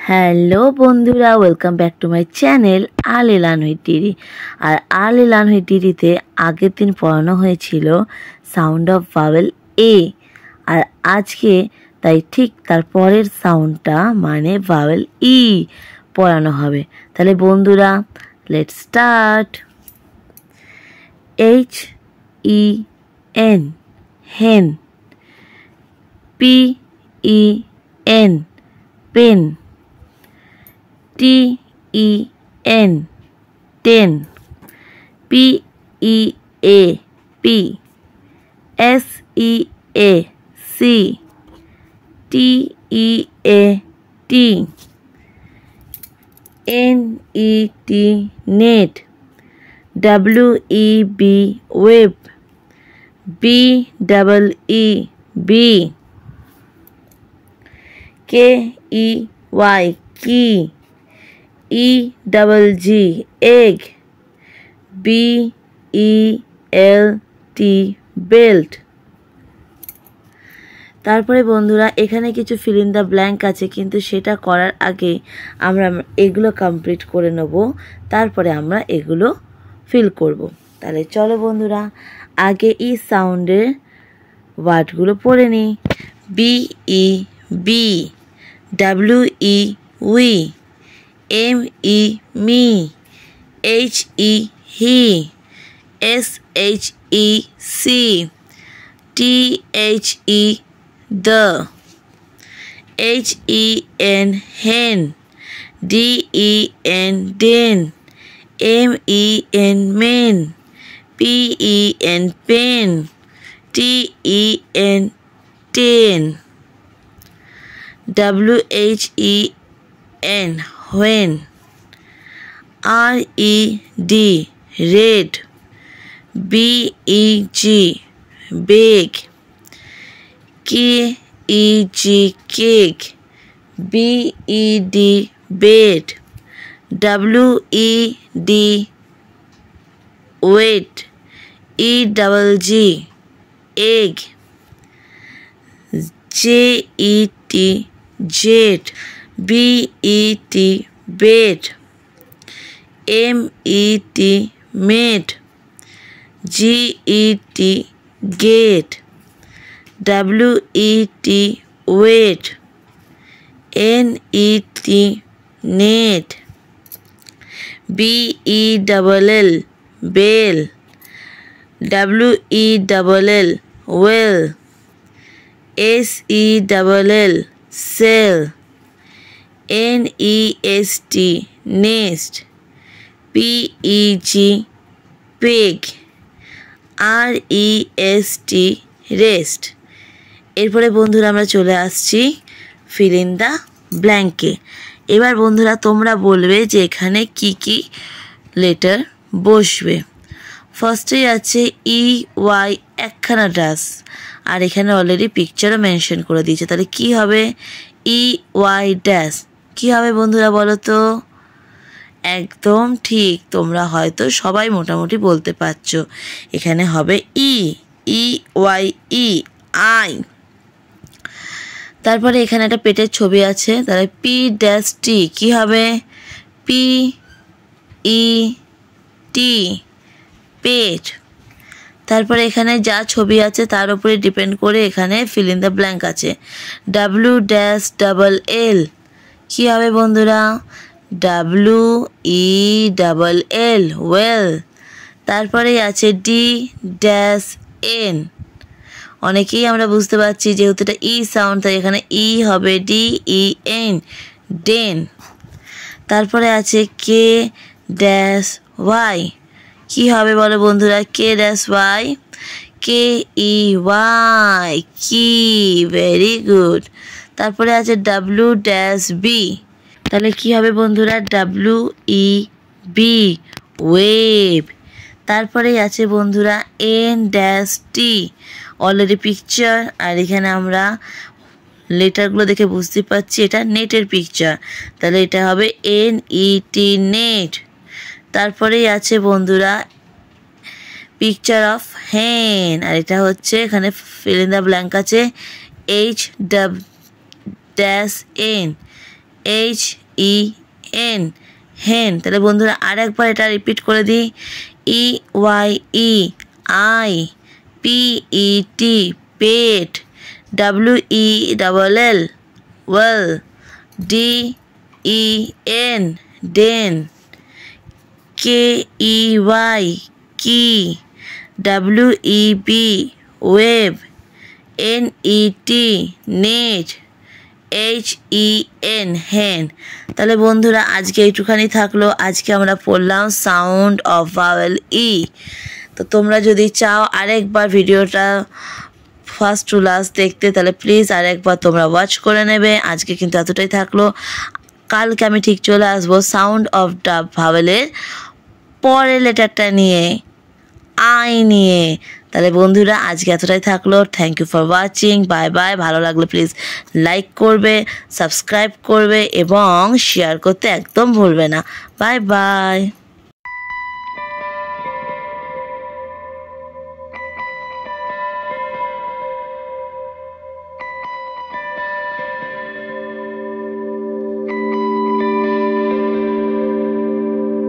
Hello বন্ধুরা, welcome back to my channel আল এলান উইথ ডিডি। আর আল এলান উইথ ডিডিতে আগের দিন পড়ানো হয়েছিল সাউন্ড অফ ভাওয়েল এ, আর আজকে তাই ঠিক তার পরের সাউন্ডটা মানে ভাওয়েল ই পড়ানো হবে। তাহলে বন্ধুরা, let's start. H E N, hen. P E N, pen. T-E-N, ten. P-E-A-P, S-E-A-C, T-E-A-T, N-E-T, net. W-E-B, web. B-double-E-B, K-E-Y, key. E-double-G, egg. B-E-L-T, belt. তারপরে বন্ধুরা, এখানে কিছু ফিল ইন দ্য ব্ল্যাঙ্ক আছে, কিন্তু সেটা করার আগে আমরা এগুলো কমপ্লিট করে নেব, তারপরে আমরা এগুলো ফিল করব। তাহলে চলো বন্ধুরা, আগে ই সাউন্ডের ওয়ার্ডগুলো পড়ে নিই। B E, be. W E, we. M-E, me. H-E, he. S-H-E, see. T-H-E, the. H-E-N, hen. D-E-N, den. M-E-N, men. P-E-N, pen. T-E-N, ten. W-H-E-N, when. R-E-D, red. B-E-G, big. K-E-G, cake. B-E-D, bed. W-E-D, wet. E-double-G, egg. J-E-T, jet. B-E-T, bed. M-E-T, mate. G-E-T, gate. W-E-T, wait. N-E-T, net. B-E-double-L, bell. W-E-double-L, well. S-E-double-L, cell. N-E-S-T, nest. P-E-G, pig. R-E-S-T, rest. এরপরে বন্ধুরা আমরা চলে আসছি fill in the ব্ল্যাঙ্কে। এবার বন্ধুরা তোমরা বলবে যে এখানে কি কি লেটার বসবে। ফার্স্টেই আছে ই-ওয়াই, একখানা ড্যাশ, আর এখানে অলরেডি পিকচারও মেনশন করে দিয়েছে। তাহলে কি হবে? ই-ওয়াই ড্যাশ কি হবে বন্ধুরা বলো তো? একদম ঠিক, তোমরা হয়তো সবাই মোটামুটি বলতে পারছো। এখানে হবে ই-ওয়াই, ই, আই। তারপরে এখানে একটা পেটের ছবি আছে, তাহলে পি ড্যাশ টি কি হবে? P-E-T, পেট। তারপরে এখানে যা ছবি আছে তার উপরে ডিপেন্ড করে এখানে ফিল ইন দ্য ব্ল্যাঙ্ক আছে। W-double-L কি হবে বন্ধুরা? W-E-double-L, well. তারপরে আছে D-N, অনেকেই আমরা বুঝতে পারছি যেহেতু এটা ই সাউন্ড, তাই এখানে ই হবে D-E-N, ডেন। তারপরে আছে K-Y কি হবে বলো বন্ধুরা? K-Y, K-E-Y, কি, ভেরি গুড। তারপরে আছে W-B, তাহলে কি হবে বন্ধুরা? W-E-B, wave. তারপরে আছে বন্ধুরা N-T, অলরেডি পিকচার, আর এখানে আমরা লেটারগুলো দেখে বুঝতে পারছি এটা নেটের পিকচার, তাহলে এটা হবে N-E-T, নেট। তারপরেই আছে বন্ধুরা পিকচার অফ হেন, আর এটা হচ্ছে এখানে ফিল ইন দ্য ব্ল্যাঙ্ক আছে H-N, HEN হেন। তাহলে বন্ধুরা আরেকবার এটা রিপিট করে দিই, EYEIPET পেট, WELL ওয়েল, DEN ডেন, KEY কি, WEB web, NET net, HEN হেন। তাহলে বন্ধুরা আজকে এইটুখানি থাকলো। আজকে আমরা পড়লাম সাউন্ড অফ ভাওয়েল ই। তো তোমরা যদি চাও আরেকবার ভিডিওটা ফার্স্ট টু লাস্ট দেখতে, তাহলে প্লিজ আরেকবার তোমরা ওয়াচ করে নেবে। আজকে কিন্তু এতটাই থাকলো। কালকে আমি ঠিক চলে আসবো সাউন্ড অফ দ্য ভাওয়েলের পরের লেটারটা নিয়ে, আই নিয়ে। তাহলে বন্ধুরা আজকে এতটাই থাকলো। Thank you for watching. Bye bye. ভালো লাগলে প্লিজ লাইক করবে, সাবস্ক্রাইব করবে এবং শেয়ার করতে একদম ভুলবে না। Bye bye.